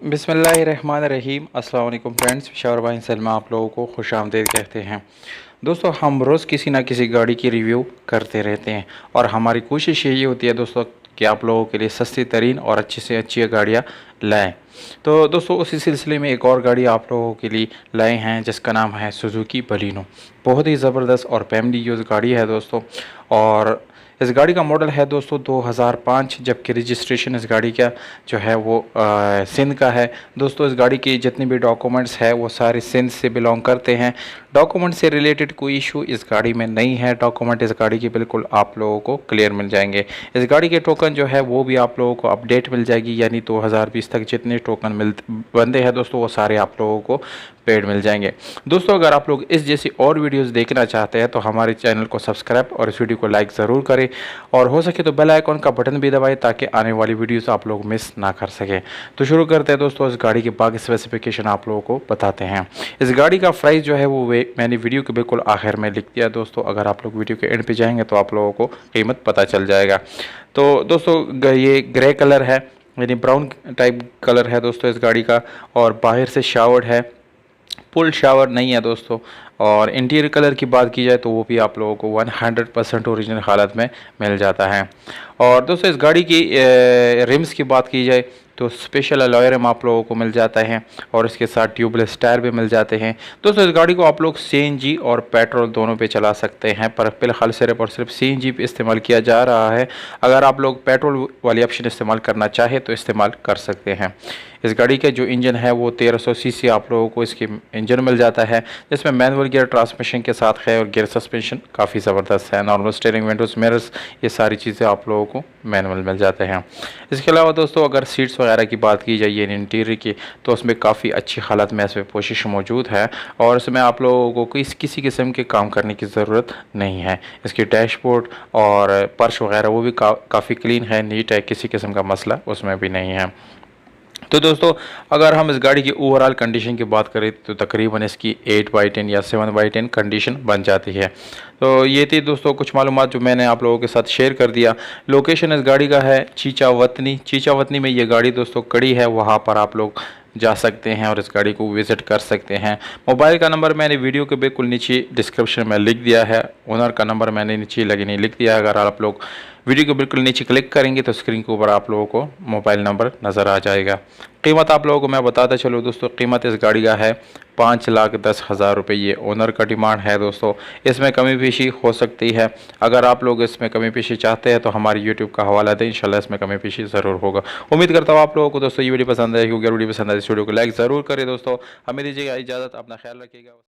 बिस्मिल्लाहिर्रहमानिर्रहीम। अस्सलाम वालेकुम फ्रेंड्स, शावर भाई सलमा आप लोगों को खुश आमदीद कहते हैं। दोस्तों, हम रोज़ किसी ना किसी गाड़ी की रिव्यू करते रहते हैं और हमारी कोशिश यही होती है दोस्तों कि आप लोगों के लिए सस्ती तरीन और अच्छी से अच्छी गाड़ियाँ लाएं। तो दोस्तों, उसी सिलसिले में एक और गाड़ी आप लोगों के लिए लाए हैं जिसका नाम है सुजुकी बलिनो। बहुत ही ज़बरदस्त और फैमिली यूज़ गाड़ी है दोस्तों। और इस गाड़ी का मॉडल है दोस्तों 2005, जबकि रजिस्ट्रेशन इस गाड़ी का जो है वो सिंध का है। दोस्तों, इस गाड़ी के जितने भी डॉक्यूमेंट्स है वो सारे सिंध से बिलोंग करते हैं। डॉक्यूमेंट से रिलेटेड कोई इशू इस गाड़ी में नहीं है। डॉक्यूमेंट इस गाड़ी की बिल्कुल आप लोगों को क्लियर मिल जाएंगे। इस गाड़ी के टोकन जो है वो भी आप लोगों को अपडेट मिल जाएगी, यानी 2020 तक जितने टोकन बनते हैं दोस्तों वो सारे आप लोगों को पेड मिल जाएंगे। दोस्तों, अगर आप लोग इस जैसी और वीडियोस देखना चाहते हैं तो हमारे चैनल को सब्सक्राइब और इस वीडियो को लाइक ज़रूर करें और हो सके तो बेल आइकॉन का बटन भी दबाएं ताकि आने वाली वीडियोस आप लोग मिस ना कर सकें। तो शुरू करते हैं दोस्तों, इस गाड़ी के बाकी स्पेसिफिकेशन आप लोगों को बताते हैं। इस गाड़ी का प्राइस जो है वो मैंने वीडियो के बिल्कुल आखिर में लिख दिया दोस्तों। अगर आप लोग वीडियो के एंड पे जाएंगे तो आप लोगों को कीमत पता चल जाएगा। तो दोस्तों, ये ग्रे कलर है, यानी ब्राउन टाइप कलर है दोस्तों इस गाड़ी का, और बाहर से शावर्ड है, फुल शावर नहीं है दोस्तों। और इंटीरियर कलर की बात की जाए तो वो भी आप लोगों को 100% ओरिजिनल हालत में मिल जाता है। और दोस्तों, इस गाड़ी की रिम्स की बात की जाए तो स्पेशल अलॉय रिम आप लोगों को मिल जाता है और इसके साथ ट्यूबलेस टायर भी मिल जाते हैं। दोस्तों, इस गाड़ी को आप लोग सीएनजी और पेट्रोल दोनों पे चला सकते हैं, पर फिलहाल सिर्फ और सिर्फ सीएनजी पे इस्तेमाल किया जा रहा है। अगर आप लोग पेट्रोल वाली ऑप्शन इस्तेमाल करना चाहे तो इस्तेमाल कर सकते हैं। इस गाड़ी का जो इंजन है वो 1300 सीसी आप लोगों को इसकी इंजन मिल जाता है, जिसमें मैनुअल गियर ट्रांसमिशन के साथ है और गियर सस्पेंशन काफ़ी ज़बरदस्त है। नॉर्मल स्टीयरिंग, विंडोज, मिरर्स, ये सारी चीज़ें आप लोगों को मैनुअल मिल जाते हैं। इसके अलावा दोस्तों, अगर सीट्स वगैरह की बात की जाए इंटीरियर की तो उसमें काफ़ी अच्छी हालत में इसमें पोशिश मौजूद है और इसमें आप लोगों को किसी किस्म के काम करने की ज़रूरत नहीं है। इसकी डैशबोर्ड और फर्श वगैरह वो भी काफ़ी क्लीन है, नीट है, किसी किस्म का मसला उसमें भी नहीं है। तो दोस्तों, अगर हम इस गाड़ी की ओवरऑल कंडीशन की बात करें तो तकरीबन इसकी 8/10 या 7/10 कंडीशन बन जाती है। तो ये थी दोस्तों कुछ मालूमात जो मैंने आप लोगों के साथ शेयर कर दिया। लोकेशन इस गाड़ी का है चीचावतनी में ये गाड़ी दोस्तों कड़ी है, वहाँ पर आप लोग जा सकते हैं और इस गाड़ी को विज़िट कर सकते हैं। मोबाइल का नंबर मैंने वीडियो के बिल्कुल नीचे डिस्क्रिप्शन में लिख दिया है, ओनर का नंबर मैंने नीचे लगे नहीं लिख दिया है। अगर आप लोग वीडियो के बिल्कुल नीचे क्लिक करेंगे तो स्क्रीन के ऊपर आप लोगों को मोबाइल नंबर नज़र आ जाएगा। कीमत आप लोगों को मैं बताता चलूँ दोस्तों, कीमत इस गाड़ी का है 5,10,000 रुपये। ये ओनर का डिमांड है दोस्तों। इसमें कमी पेशी हो सकती है। अगर आप लोग इसमें कमी पेशी चाहते हैं तो हमारी यूट्यूब का हवाला दें, इंशाल्लाह इसमें कमी पेशी ज़रूर होगा। उम्मीद करता हूँ आप लोगों को दोस्तों ये वीडियो पसंद आएगी। अगर वीडियो पसंद आए इस वीडियो को लाइक ज़रूर करें दोस्तों। हमें दीजिएगा इजाज़त, अपना ख्याल रखिएगा।